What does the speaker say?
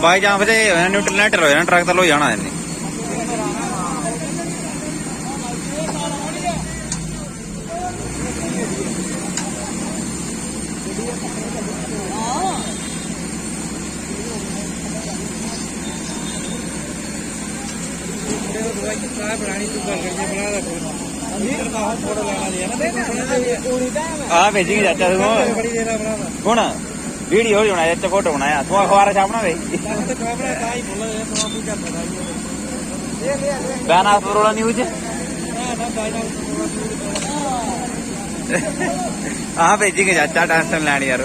ਬਾਈ ਜਾਂ ਫਿਰ neutral letter ਹੋ ਜਾਣਾ ਟਰੱਕ ਤਾਂ ਲੋ ਜਾਣਾ ਇਹਨੇ ਆ भेजी चाचा हूँ वीडियो बनाया फोटो बनाया तू अखबार छापना वे बैजनाथ बरोड़ा न्यूज हाँ भेजी चाचा टेंशन लैनी यार